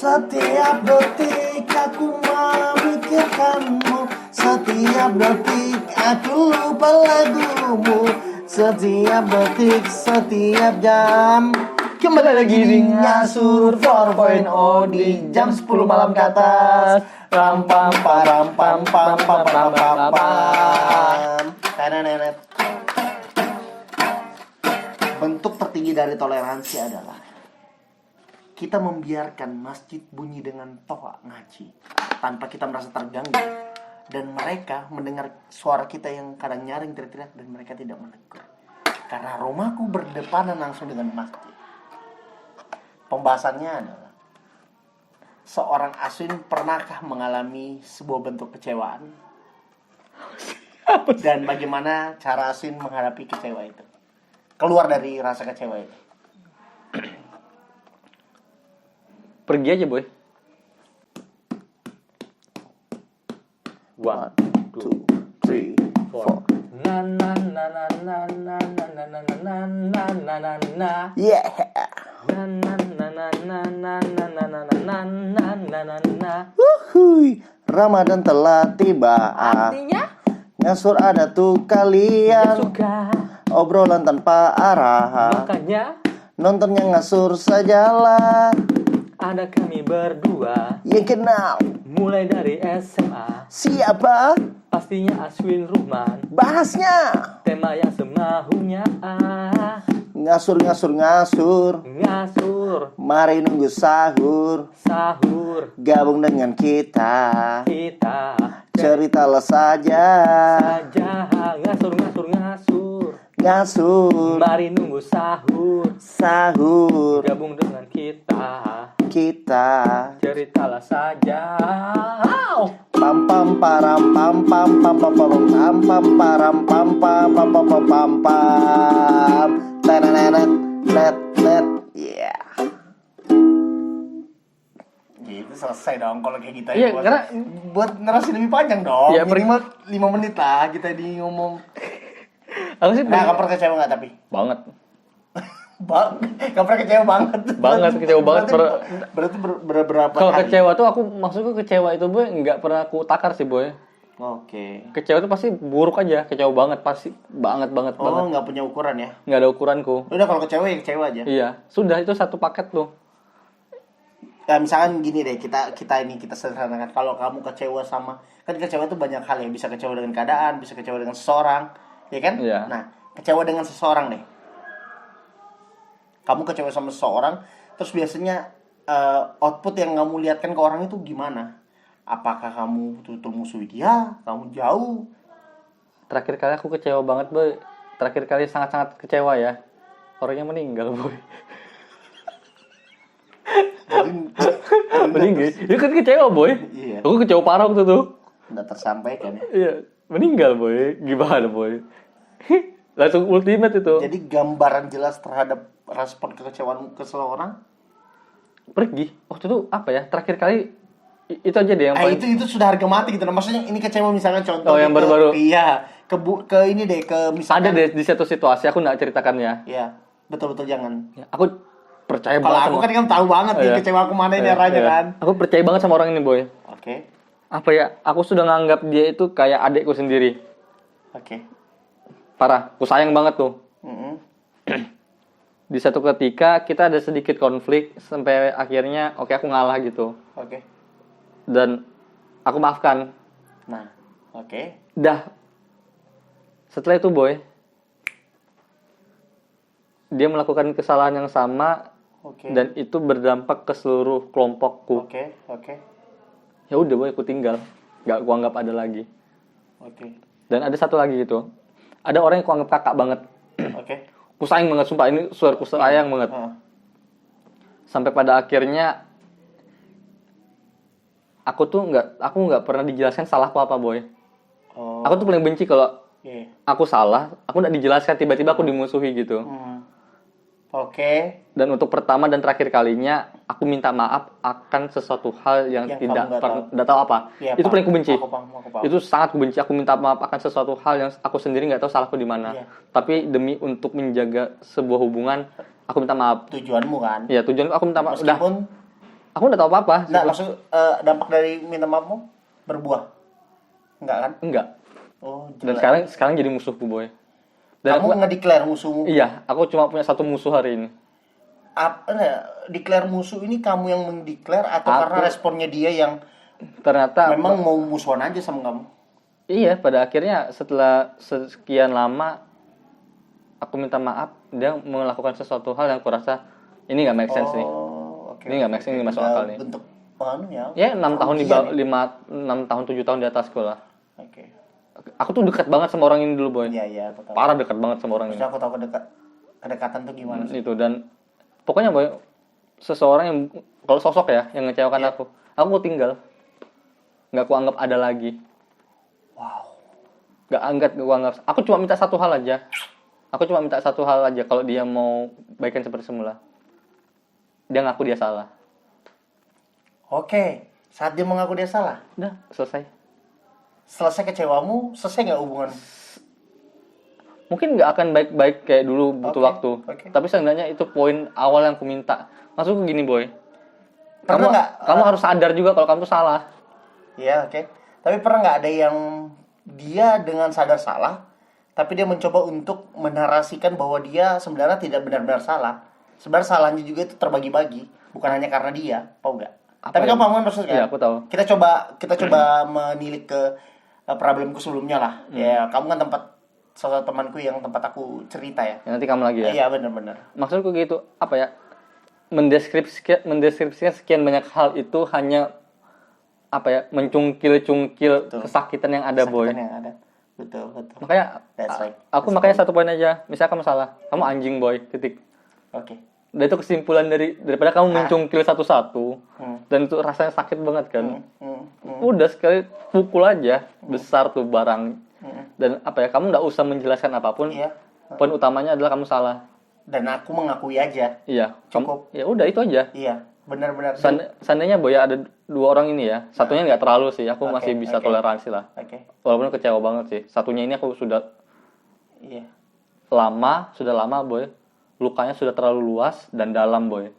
Setiap detik aku memikirkanmu. Setiap detik aku lupa lagumu. Setiap detik, setiap jam. Kembali lagi di Ngasur 4.0 di jam 10 malam ke atas. Ram pam pam pam pam pam pam pam pam. Bentuk tertinggi dari toleransi adalah kita membiarkan masjid bunyi dengan toa ngaji tanpa kita merasa terganggu, dan mereka mendengar suara kita yang kadang nyaring teriak-teriak dan mereka tidak menegur karena rumahku berdepanan langsung dengan masjid. Pembahasannya adalah seorang Aswin pernahkah mengalami sebuah bentuk kecewaan dan bagaimana cara Aswin menghadapi kecewa itu, keluar dari rasa kecewa itu. Pergi aja, boy. 1, 2, 3, 4. Na na na na na na na na na na na na na na. Yeah. Na na na na na na na na na na na na na na. Wuhui, Ramadan telah tiba. Artinya Ngasur ada tuh kalian. suka. Obrolan tanpa arah. Makanya Nontonnya ngasur sajalah. ada kami berdua Yang kenal mulai dari SMA. siapa? Pastinya Aswin Ruhman. Bahasnya Tema yang semaunya. ngasur ngasur ngasur. Ngasur Mari nunggu sahur. sahur Gabung dengan kita. kita Ceritalah saja. saja. Ngasur ngasur ngasur. Ngasur Mari nunggu sahur. sahur. Gabung dengan kita. Kita Ceritalah saja. pam pam param pam pam pam pam pam pam pam param pam pam pam pam pam pam pam tenenet net net yeah. Gitu selesai dong kalau kayak kita. Iya, karena buat narasi lebih panjang dong. Iya, minimal 5 menit lah kita di ngomong. aku sih Nah, kamu pernah kecewa nggak tapi? banget. Gak pernah kecewa banget. Banget, kecewa banget. Berarti berapa Kalau hari? kecewa tuh maksudku kecewa itu boy nggak pernah aku takar sih boy. Oke. Kecewa tuh pasti buruk aja, kecewa banget pasti banget banget. Oh, nggak punya ukuran ya? Nggak ada ukuranku. Udah kalau kecewa ya kecewa aja. Iya, sudah itu satu paket tuh. Ya, misalkan gini deh, kita sederhanakan. Kalau kamu kecewa sama, kan kecewa itu banyak hal ya. Bisa kecewa dengan keadaan, bisa kecewa dengan seseorang, ya kan? Iya. Nah, kecewa dengan seseorang deh. Kamu kecewa sama seseorang, terus biasanya output yang kamu lihatkan ke orang itu gimana? Apakah kamu betul-betul musuhi dia? Kamu jauh? Terakhir kali aku kecewa banget boy. Terakhir kali sangat-sangat kecewa ya. Orangnya meninggal boy. Meninggal. Itu kan kecewa boy. Iya. Aku kecewa parah waktu tuh. Nggak tersampaikan ya. Iya, meninggal boy. Gimana boy? Langsung ultimate itu. Jadi gambaran jelas terhadap respon kekecewaan ke seseorang. Pergi. Waktu itu apa ya? Terakhir kali itu aja deh yang paling. Itu sudah harga mati gitu. Nah, maksudnya ini kecewa misalnya contoh. Oh, yang baru-baru. Iya. Ke ini deh, ke misalnya. Ada deh di satu situasi aku nggak ceritakannya. Iya. Betul-betul jangan. Ya, aku percaya Kalau banget. aku kan kamu tahu banget nih Iya. kecewa aku mana ini arahnya kan. Aku percaya banget sama orang ini boy. Oke. Apa ya? Aku sudah nganggap dia itu kayak adikku sendiri. Oke. Parah. Aku sayang banget tuh. Mm-mm. Di satu ketika kita ada sedikit konflik sampai akhirnya oke aku ngalah gitu. Oke. Dan aku maafkan. Nah, oke. Dah. Setelah itu boy, dia melakukan kesalahan yang sama. Oke. Dan itu berdampak ke seluruh kelompokku. Oke. Ya udah boy, aku tinggal. Gak aku anggap ada lagi. Oke. Dan ada satu lagi gitu. Ada orang yang aku anggap kakak banget. Oke. Aku sayang banget, sumpah. Ini suaraku sayang banget. Sampai pada akhirnya aku nggak pernah dijelaskan salahku apa boy. Oh. Aku tuh paling benci kalau Iya. aku salah, aku nggak dijelaskan, tiba-tiba aku dimusuhi gitu. Oke. Dan untuk pertama dan terakhir kalinya aku minta maaf akan sesuatu hal yang Yang tidak kamu nggak tahu apa. Iya, Itu paham. paling aku benci. Aku paham. Itu sangat aku benci. Aku minta maaf akan sesuatu hal yang aku sendiri nggak tahu salahku di mana. Iya. Tapi demi untuk menjaga sebuah hubungan, aku minta maaf. Tujuanmu kan. Ya tujuan aku minta maaf. Udah. Meskipun Aku nggak tahu apa-apa. Nah, maksud dampak dari minta maafmu berbuah? Enggak kan? Enggak. Oh, Dan jelek. sekarang jadi musuhku, boy. Dan Kamu nge-declare musuhmu. iya, aku cuma punya satu musuh hari ini. Declare musuh ini kamu yang mendeklar atau karena responnya dia yang ternyata memang mau musuhan aja sama kamu? Iya, pada akhirnya setelah sekian lama aku minta maaf, dia melakukan sesuatu hal yang kurasa ini nggak make sense nih. Okay, Ini nggak make sense, ini masuk akal nih. Bentuk ya. Ya 6 tahun 6 tahun 7 tahun di atasku lah. Oke. Aku tuh dekat banget sama orang ini dulu, boy. Iya, aku tahu. Parah dekat banget sama orang ini. Aku tahu kedekatan tuh gimana sih? Itu, dan pokoknya, boy, seseorang yang kalau sosok ya yang ngecewakan aku tinggal. Nggak aku anggap ada lagi. Wow. Nggak anggap. Aku cuma minta satu hal aja. Kalau dia mau baikan seperti semula. Dia ngaku dia salah. Oke. Saat dia mengaku dia salah, Udah, selesai. Selesai kecewamu, selesai nggak hubungan? Mungkin nggak akan baik-baik kayak dulu, butuh waktu. Tapi seenggaknya itu poin awal yang aku minta. Maksudku gini, boy. Kamu harus sadar juga kalau kamu tuh salah. Iya, oke. Tapi pernah nggak ada yang dia dengan sadar salah, tapi dia mencoba untuk menarasikan bahwa dia sebenarnya tidak benar-benar salah. Sebenarnya salahnya juga itu terbagi-bagi, bukan hanya karena dia, tahu nggak? Tapi kamu paham maksudnya kan? Iya, aku tahu. Kita coba menilik ke problemku sebelumnya lah. Ya, kamu kan salah satu temanku yang tempat aku cerita ya. Nanti kamu lagi ya. Iya, benar-benar. Maksudku gitu, apa ya? Mendeskripsikan sekian banyak hal itu hanya apa ya? Mencungkil-cungkil kesakitan yang ada, boy. Kesakitan yang ada. Betul. Makanya aku makanya satu poin aja. Misalnya kamu salah, kamu anjing, boy. Titik. Oke. Dan itu kesimpulan daripada kamu mencungkil satu-satu. Dan itu rasanya sakit banget kan. Udah sekali pukul aja, besar tuh barang. Dan apa ya, kamu nggak usah menjelaskan apapun. Iya. Poin utamanya adalah kamu salah. Dan aku mengakui aja. Iya. Cukup. Ya udah itu aja. Iya, benar-benar. Seandainya, boy, ada 2 orang ini ya. Satunya nggak terlalu sih. Aku masih bisa toleransi lah. Oke. Walaupun kecewa banget sih. Satunya ini aku sudah lama, boy. Lukanya sudah terlalu luas dan dalam, boy.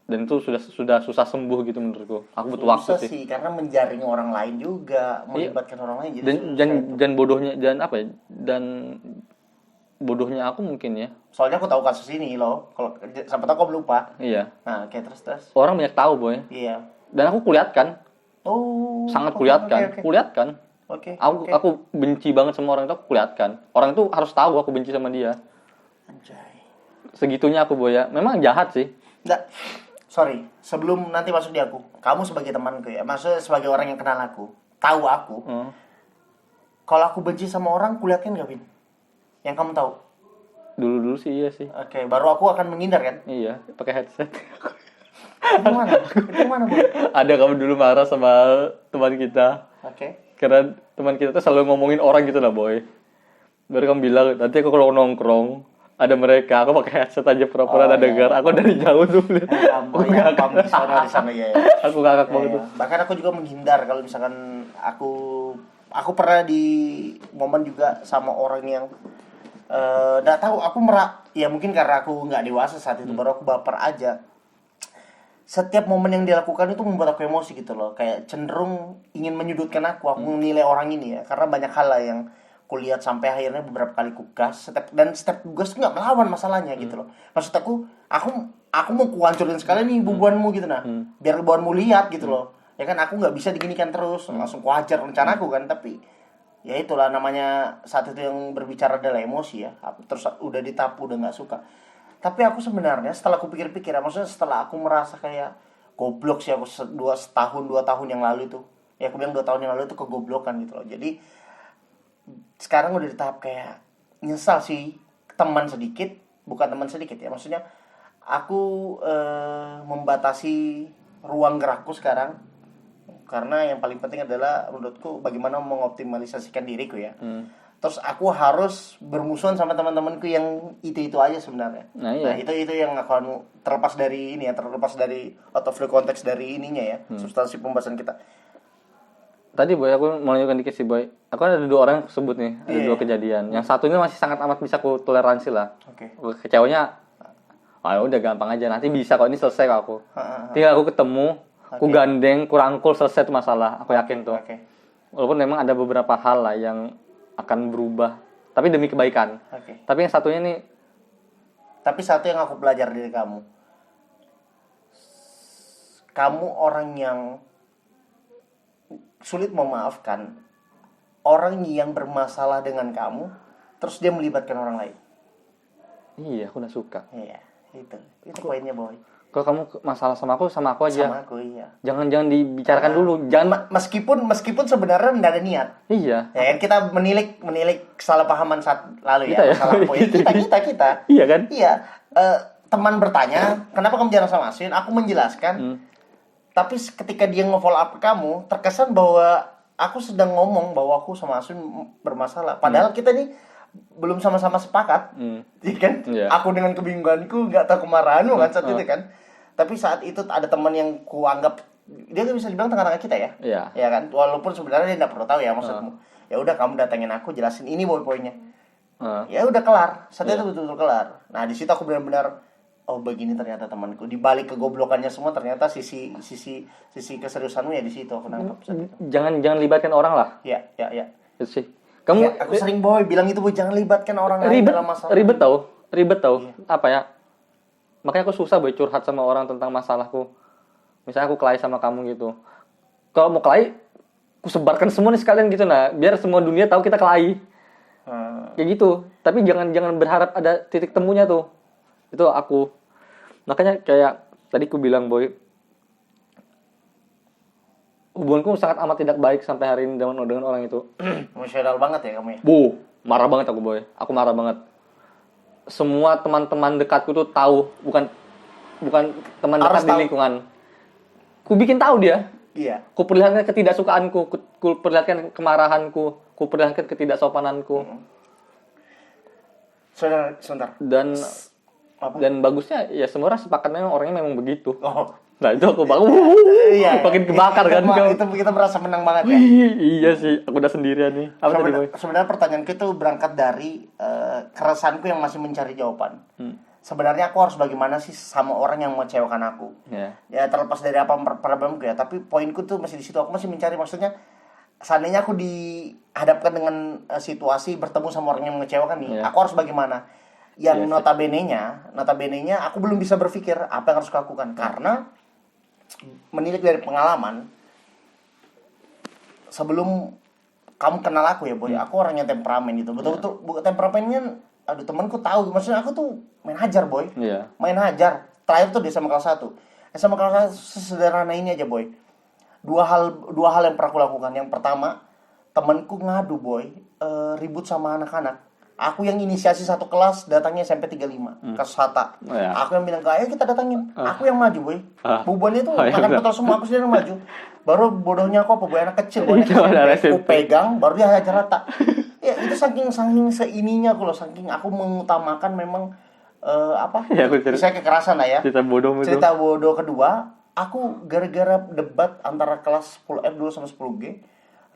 Dan itu sudah susah sembuh gitu menurutku. Aku butuh waktu sih. Karena menjaring orang lain juga, melibatkan orang lain. Jadi dan bodohnya bodohnya aku mungkin ya. Soalnya aku tahu kasus ini loh. Kalau siapa tahu kau lupa. Iya. Nah, kayak terus. Orang banyak tahu, boy. Iya. Dan aku kulihatkan. Sangat Kulihatkan. Kulihatkan. Oke. Aku benci banget sama orang itu, aku kulihatkan. Orang itu harus tahu aku benci sama dia. Anjay. Segitunya aku, boy, ya. Memang jahat sih. Enggak. Sorry, sebelum nanti masuk di aku. Kamu sebagai temanku ya, maksudnya sebagai orang yang kenal aku, tahu aku. Kalau aku benci sama orang, kulihatin gak, Bin? Yang kamu tahu? Dulu sih iya sih. Oke, baru aku akan menghindar kan? Iya, pakai headset. Itu mana, Bu? Ada, kamu dulu marah sama teman kita. Oke. Karena teman kita tuh selalu ngomongin orang gitu lah, boy. Baru kamu bilang, nanti aku kalau nongkrong ada mereka, aku pakai headset aja pura-pura ada dengar. Aku dari jauh tuh. Kamu di sana ya. Aku ngakak banget tuh. Bahkan aku juga menghindar kalau misalkan aku pernah di momen juga sama orang yang nggak tahu, aku ya mungkin karena aku nggak dewasa saat itu, baru aku baper aja. Setiap momen yang dilakukan itu membuat aku emosi gitu loh, kayak cenderung ingin menyudutkan aku menilai orang ini ya, karena banyak hal lah yang kulihat sampai akhirnya beberapa kali kugas, setiap kugas tuh nggak melawan masalahnya gitu loh. Maksud aku mau kuhancurin sekali nih bubuanmu gitu biar bubuanmu lihat gitu loh. Ya kan aku nggak bisa diginikan terus, langsung kuhajar rencanaku kan, tapi ya itulah namanya saat itu yang berbicara adalah emosi ya. Terus udah ditapu, udah nggak suka. Tapi aku sebenarnya setelah aku pikir-pikir, maksudnya setelah aku merasa kayak goblok sih aku 2 tahun yang lalu itu. Ya aku bilang 2 tahun yang lalu itu kegoblokan gitu loh. Jadi sekarang udah di tahap kayak nyesal sih, bukan teman sedikit ya. Maksudnya aku membatasi ruang gerakku sekarang. Karena yang paling penting adalah menurutku bagaimana mengoptimalisasikan diriku ya. Terus aku harus bermusuhan sama teman-temanku yang itu aja sebenarnya. Nah, itu yang akan terlepas dari ini ya, terlepas dari out of the context dari ininya ya, substansi pembahasan kita. Tadi, boy, aku mau lanjutkan dikit sih, boy. Aku ada 2 orang yang sebut nih, ada 2 kejadian. Yang satunya masih sangat amat bisa aku toleransi lah. Oke. Kecewanya Ah udah gampang aja, nanti bisa kok, ini selesai kok aku. Tinggal aku ketemu, aku gandeng, kurangkul, selesai tuh masalah. Aku yakin tuh. Walaupun memang ada beberapa hal lah yang akan berubah, tapi demi kebaikan. Tapi yang satunya nih. Tapi satu yang aku belajar dari kamu, kamu orang yang sulit memaafkan orang yang bermasalah dengan kamu, terus dia melibatkan orang lain. Iya, aku udah suka. Iya, itu poinnya boy. Kalau kamu masalah sama aku aja. Sama aku, iya. Jangan dibicarakan dulu. Jangan meskipun sebenarnya enggak ada niat. Iya. Ya kan kita menilik kesalahpahaman saat lalu kita ya, masalah poin kita. Iya kan? Iya. Teman bertanya, kenapa kamu jarang sama Aswin? Aku menjelaskan. Tapi ketika dia nge-follow up kamu, terkesan bahwa aku sedang ngomong bahwa aku sama Aswin bermasalah. Padahal kita nih belum sama-sama sepakat, ya kan? Yeah. Aku dengan kebingunganku, nggak tahu kemarahanmu kan saat itu kan. Tapi saat itu ada teman yang kuanggap dia kan bisa dibilang tengah-tengah kita ya, ya kan. Walaupun sebenarnya dia nggak perlu tahu ya maksudmu. Ya udah kamu datangin aku, jelasin ini poin-poinnya. Ya udah kelar, saat itu betul-betul kelar. Nah di situ aku benar-benar oh begini ternyata temanku. Di balik kegoblokannya semua ternyata sisi keseriusanmu ya di situ aku nangkap. Jangan libatkan orang lah. Ya. Itu sih. Kamu ya, aku sering bilang itu jangan libatkan orang lain dalam masalah. Ribet tau. Iya. Apa ya? Makanya aku susah curhat sama orang tentang masalahku. Misalnya aku kelahi sama kamu gitu. Kalau mau kelahi, aku sebarkan semua nih sekalian gitu biar semua dunia tahu kita kelahi. Kayak gitu. Tapi jangan berharap ada titik temunya tuh. Itu aku. Makanya kayak tadi aku bilang boy, hubunganku sangat amat tidak baik sampai hari ini dengan orang itu. Emosional banget ya kamu ya? Marah banget aku boy. Aku marah banget. Semua teman-teman dekatku tuh tahu, bukan teman dekat di lingkungan. Ku bikin tahu dia. Iya. Ku perlihatkan ketidaksukaanku, ku perlihatkan kemarahanku, ku perlihatkan ketidaksopananku. Sebentar. Dan bagusnya ya semua orang sepakat memang orangnya memang begitu. Nah itu aku makin kebakar kan. Itu kita merasa menang banget ya. Iya sih, aku udah sendirian nih. Sebenarnya pertanyaanku itu berangkat dari keresahanku yang masih mencari jawaban. Sebenarnya aku harus bagaimana sih sama orang yang mengecewakan aku. Ya terlepas dari apa problemku ya, tapi poinku tuh masih di situ. Aku masih mencari, maksudnya seandainya aku dihadapkan dengan situasi bertemu sama orang yang mengecewakan nih, aku harus bagaimana? Yang notabene-nya aku belum bisa berpikir apa yang harus aku lakukan karena menilik dari pengalaman. Sebelum kamu kenal aku ya boy, aku orangnya temperamen gitu, betul-betul temperamennya. Aduh temanku tahu, maksudnya aku tuh main hajar boy, main hajar. Terakhir tuh di SMA kelas 1. SMA kelas 1 sesederhana ini aja boy. Dua hal yang pernah aku lakukan. Yang pertama, temanku ngadu boy, ribut sama anak-anak. Aku yang inisiasi satu kelas datangnya SMP 35 ke Sata. Aku yang bilang ayo kita datangin. Aku yang maju boy. Bubuannya itu angkat botol semua, aku sendiri yang maju. Baru bodohnya aku apa boy, anak kecil boy. Aku pegang baru dia hajar rata. Ya itu saking seininya aku loh, saking aku mengutamakan memang bisa kekerasan lah ya. Cerita bodoh kedua, aku gara-gara debat antara kelas 10F dulu sama 10G,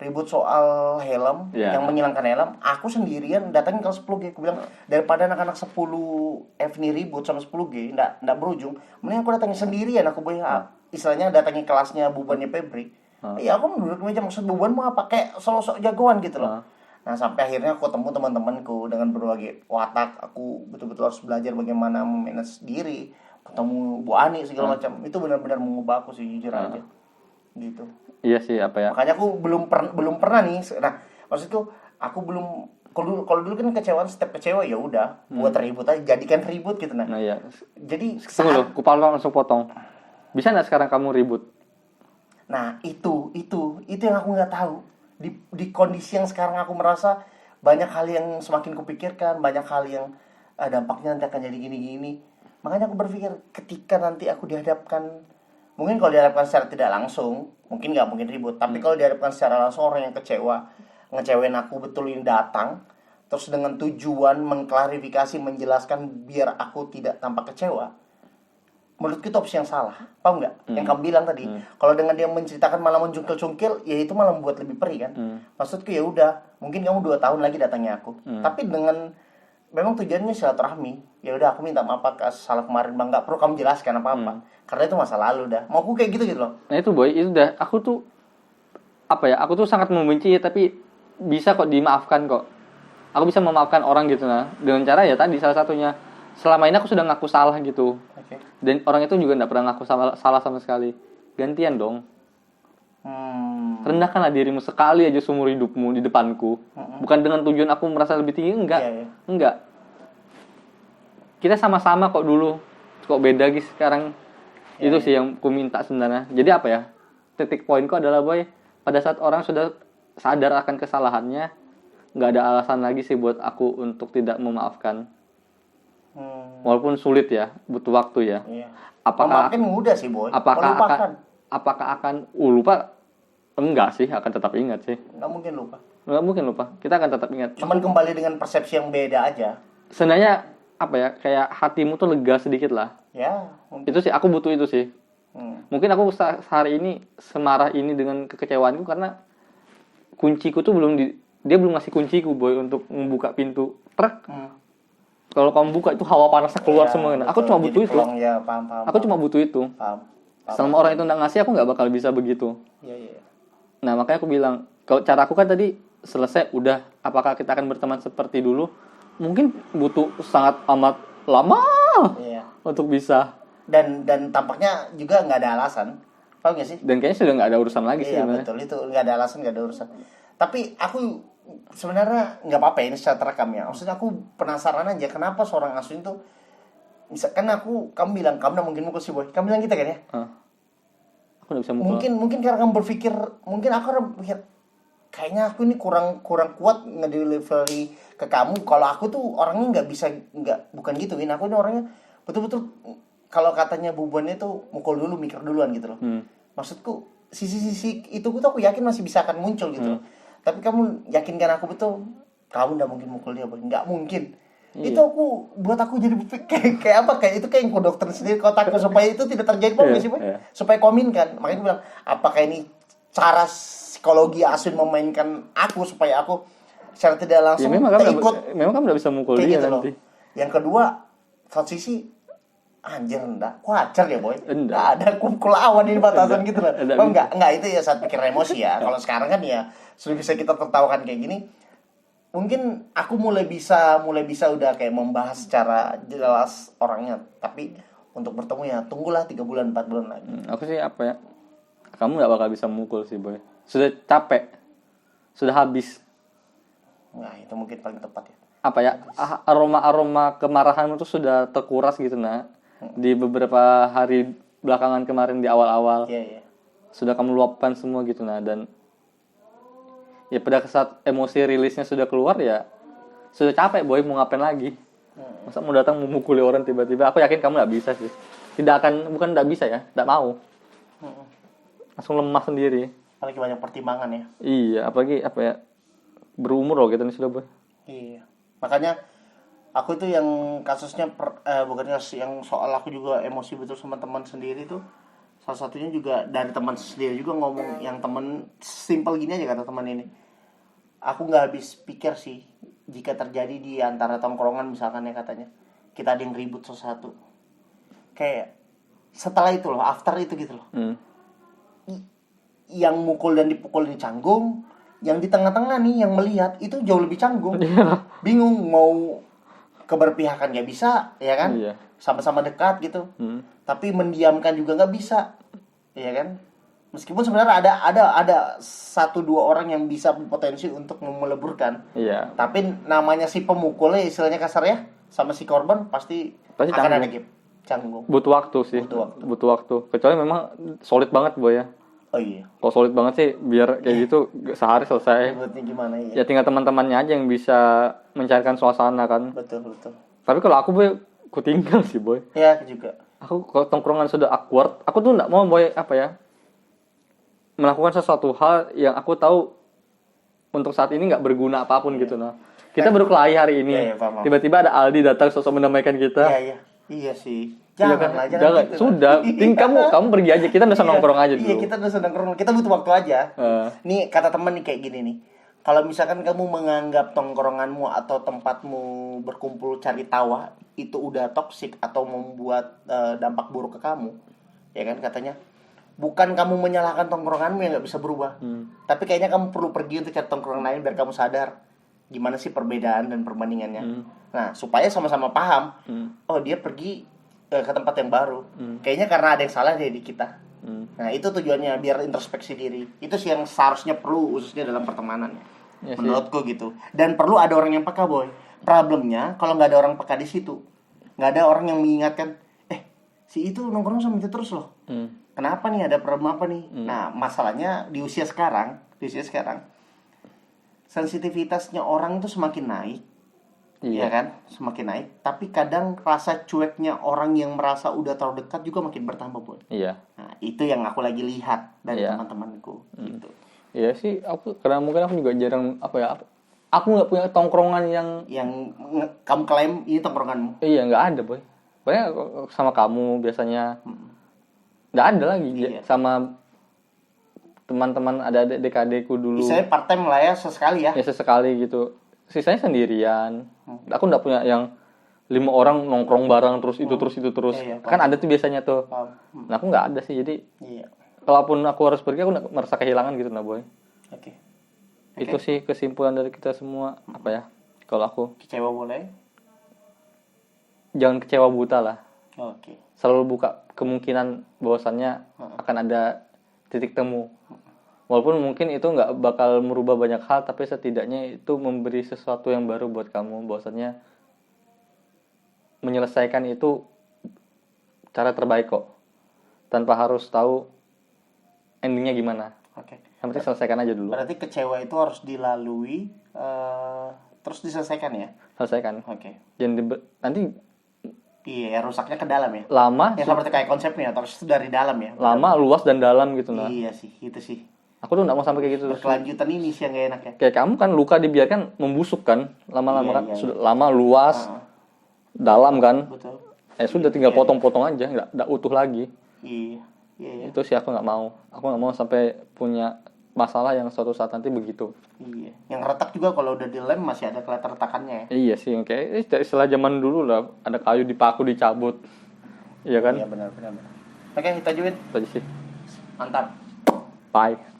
ribut soal helm, yang menghilangkan helm, aku sendirian datangin kelas 10G. Aku bilang daripada anak-anak 10F nih ribut sama 10G enggak berujung, mending aku datangin sendirian. Aku boy istilahnya datangin kelasnya bubannya Febri. Iya, aku duduk meja, maksud buban mau apa, kayak sok jagoan gitu loh. Nah sampai akhirnya aku ketemu teman-temanku dengan berbagai watak. Aku betul-betul harus belajar bagaimana memanage diri. Ketemu Bu Ani segala macam, itu benar-benar mengubah aku sih, jujur aja gitu. Iya sih, apa ya, makanya aku belum pernah nih. Nah maksudku aku belum, kalau dulu kan kecewaan, setiap kecewa ya udah buat ribut aja, jadikan ribut gitu. Nah iya. Jadi tunggu loh, langsung potong. Bisa nggak sekarang kamu ribut? Nah itu yang aku nggak tahu. Di kondisi yang sekarang aku merasa banyak hal yang semakin kupikirkan, banyak hal yang dampaknya nanti akan jadi gini-gini. Makanya aku berpikir ketika nanti aku dihadapkan, mungkin kalau dihadapkan secara tidak langsung mungkin nggak mungkin ribut, tapi kalau dihadapkan secara langsung orang yang ngecewain aku betul ini datang terus dengan tujuan mengklarifikasi, menjelaskan biar aku tidak tampak kecewa, menurutku itu opsi yang salah. Paham nggak? Yang kamu bilang tadi, kalau dengan dia menceritakan malah mencungkil-cungkil, ya itu malah membuat lebih perih kan. Maksudku ya udah, mungkin kamu 2 tahun lagi datangnya aku, tapi dengan memang tujuannya silaturahmi. ya udah aku minta maaf atas salah kemarin bang, nggak perlu kamu jelaskan apa-apa karena itu masa lalu dah, mau aku kayak gitu loh. Nah itu boy, itu udah aku tuh apa ya, aku tuh sangat membenci tapi bisa kok dimaafkan kok. Aku bisa memaafkan orang gitu nah dengan cara ya tadi salah satunya, selama ini aku sudah ngaku salah gitu. Dan orang itu juga nggak pernah ngaku salah sama sekali. Gantian dong. Rendahkanlah dirimu sekali aja seumur hidupmu di depanku. Bukan dengan tujuan aku merasa lebih tinggi, enggak. Enggak. Kita sama-sama kok dulu. Kok beda guys sekarang. Itu sih yang ku minta sebenarnya. Jadi apa ya? Titik poinku adalah boy, pada saat orang sudah sadar akan kesalahannya, nggak ada alasan lagi sih buat aku untuk tidak memaafkan. Walaupun sulit ya, butuh waktu ya. Apakah memaafkan mudah sih boy? Apakah akan lupa? Enggak sih, akan tetap ingat sih. Nggak mungkin lupa. Kita akan tetap ingat. Cuman kembali dengan persepsi yang beda aja. Sebenarnya apa ya? Kayak hatimu tuh lega sedikit lah. Ya. Itu sih, aku butuh itu sih. Mungkin aku hari ini semarah ini dengan kekecewaanku karena kunciku tuh dia belum ngasih kunciku boy untuk membuka pintu truk. Kalau kamu buka itu hawa panasnya keluar semua. Aku cuma butuh itu. Paham. Aku cuma butuh itu. Paham. Selama orang itu nggak ngasih, aku nggak bakal bisa begitu. Iya. Nah makanya aku bilang, kalau cara aku kan tadi selesai, udah. Apakah kita akan berteman seperti dulu? Mungkin butuh sangat amat lama untuk bisa. Dan tampaknya juga nggak ada alasan, paham nggak sih? Dan kayaknya sudah nggak ada urusan lagi sih. Iya betul, itu nggak ada alasan, nggak ada urusan. Tapi aku sebenarnya nggak apa-apa ini secara terekam ya. Maksudnya aku penasaran aja kenapa seorang Aswin tuh, misalkan kamu bilang kamu nggak mungkin mukul si boy, kamu bilang gitu kan ya? Aku nggak bisa mukul. Mungkin karena kamu berpikir, mungkin aku berpikir kayaknya aku ini kurang kuat ngedelivery ke kamu. Kalau aku tuh orangnya bukan gituin. Aku ini orangnya betul-betul, kalau katanya bubuannya tuh mukul dulu, mikir duluan gitu loh. Maksudku sisi-sisi itu tuh aku yakin masih bisa akan muncul gitu loh. Tapi kamu yakinkan aku betul, kamu nggak mungkin mukul dia boy, nggak mungkin. Itu buat aku jadi kayak apa, kayak itu kayak yang dokter sendiri kotakku supaya itu tidak terjadi apa sih boy? Supaya kominkan. Makanya aku bilang, apakah ini cara psikologi Aswin memainkan aku supaya aku secara tidak langsung ikut. Memang kamu nggak bisa mukul dia gitu nanti. Yang kedua, satu sisi anjir enggak, wajar ya boy. Enggak ada kumpul awan di batasan gitu loh. Enggak itu ya saat pikir emosi ya. Kalau sekarang kan ya sudah bisa kita tertawakan kayak gini. Mungkin aku mulai bisa udah kayak membahas secara jelas orangnya. Tapi untuk bertemu ya tunggulah 3 bulan 4 bulan lagi. Aku sih apa ya, kamu nggak bakal bisa mukul sih boy. Sudah capek, sudah habis. Nah itu mungkin paling tepat ya. Apa ya, aroma kemarahanmu tuh sudah terkuras gitu nah. Di beberapa hari belakangan kemarin, di awal-awal. Sudah kamu luapkan semua gitu nah. Dan ya pada saat emosi rilisnya sudah keluar ya sudah capek boy, mau ngapain lagi. Masa mau datang memukuli orang tiba-tiba. Aku yakin kamu gak bisa sih. Bukan gak bisa ya, gak mau. Langsung lemah sendiri. Apalagi banyak pertimbangan ya. Iya, apalagi apa ya, berumur loh kita nih sudah boy. Iya, makanya aku tuh yang kasusnya bukan kasus yang soal aku juga emosi betul sama teman sendiri tuh, salah satunya juga dari teman sendiri juga ngomong, yang teman simple gini aja kata teman ini, aku nggak habis pikir sih jika terjadi di antara tongkrongan misalkan ya, katanya kita ada yang ribut sesuatu, kayak setelah itu loh, after itu gitu loh, yang mukul dan dipukul ini canggung, yang di tengah-tengah nih yang melihat itu jauh lebih canggung, bingung mau keberpihakan nggak bisa, ya kan? Sama-sama dekat gitu, tapi mendiamkan juga nggak bisa, ya kan? Meskipun sebenarnya ada 1-2 orang yang bisa berpotensi untuk meleburkan, tapi namanya si pemukulnya istilahnya kasar ya, sama si korban pasti akan canggung. Ada canggung. Butuh waktu sih. Butuh waktu. Kecuali memang solid banget boy ya. Oh iya. Kalau solid banget sih biar kayak gitu sehari selesai. Gimana ya? Ya tinggal teman-temannya aja yang bisa mencairkan suasana kan. Betul. Tapi kalau aku boy, aku tinggal sih boy. Ya aku juga. Aku kalau tongkrongan sudah awkward, aku tuh nggak mau boy apa ya, melakukan sesuatu hal yang aku tahu untuk saat ini nggak berguna apapun gitu nah. Kita baru kelahi hari ini. Tiba-tiba ada Aldi datang sosok mendamaikan kita. Iya sih. Jangan gitu. Sudah, kamu pergi aja, kita udah nongkrong aja dulu. Iya, kita udah nongkrong. Kita butuh waktu aja. Nih kata temen nih kayak gini nih. Kalau misalkan kamu menganggap tongkronganmu atau tempatmu berkumpul cari tawa itu udah toksik atau membuat dampak buruk ke kamu, ya kan katanya. Bukan kamu menyalahkan tongkronganmu yang nggak bisa berubah, tapi kayaknya kamu perlu pergi untuk cari tongkrongan lain biar kamu sadar gimana sih perbedaan dan perbandingannya. Nah, supaya sama-sama paham, oh dia pergi ke tempat yang baru, kayaknya karena ada yang salah dari kita. Nah, itu tujuannya biar introspeksi diri. Itu sih yang seharusnya perlu, khususnya dalam pertemanan. Ya, menurutku gitu. Dan perlu ada orang yang peka, boy. Problemnya kalau nggak ada orang peka di situ, nggak ada orang yang mengingatkan, si itu nongkrong sama itu terus loh. Kenapa nih, ada problem apa nih? Nah, masalahnya di usia sekarang, sensitivitasnya orang itu semakin naik. Iya kan? Semakin naik, tapi kadang rasa cueknya orang yang merasa udah terlalu dekat juga makin bertambah, boy. Iya. Nah, itu yang aku lagi lihat dari teman-temanku gitu. Iya sih, karena mungkin aku juga jarang aku nggak punya tongkrongan yang kamu klaim ini tongkronganmu. Iya, nggak ada, boy. Pokoknya sama kamu biasanya nggak ada lagi. Sama teman-teman ada adik-adikku dulu. Misalnya part time lah ya, sesekali ya. Ya sesekali gitu. Sisanya sendirian. Aku nggak punya yang 5 orang nongkrong bareng terus itu terus. Kan ada tuh biasanya tuh. Nah, aku nggak ada sih, jadi kalaupun aku harus pergi, aku nggak merasa kehilangan gitu, nah, boy. Oke. Itu sih kesimpulan dari kita semua. Apa ya? Kalau aku kecewa boleh. Jangan kecewa buta lah. Oke. Selalu buka kemungkinan bahwasannya akan ada titik temu. Walaupun mungkin itu nggak bakal merubah banyak hal, tapi setidaknya itu memberi sesuatu yang baru buat kamu. Bahwasannya menyelesaikan itu cara terbaik kok. Tanpa harus tahu endingnya gimana. Oke. Yang penting selesaikan aja dulu. Berarti kecewa itu harus dilalui, terus diselesaikan ya? Selesaikan. Oke. Nanti iya, rusaknya ke dalam ya. Lama. Ya seperti kayak konsepnya, terus itu dari dalam ya. Lama, luas dan dalam gitu nah. Iya sih, itu sih. Aku tuh nggak mau sampai kayak gitu. Berkelanjutan ini sih yang gak enak ya. Kayak kamu kan luka dibiarkan membusuk kan, lama-lama kan sudah lama luas, dalam kan. Betul. Sudah tinggal potong-potong aja, nggak utuh lagi. Iya. Itu sih aku nggak mau. Aku nggak mau sampai punya masalah yang suatu saat nanti begitu. Iya. Yang retak juga kalau udah dilem masih ada kelihatan retakannya ya. Iya sih, kayak istilah zaman dulu lah, ada kayu dipaku dicabut. Iya kan? Iya benar. Oke, kita juin. Tadi sih. Mantap. Bye.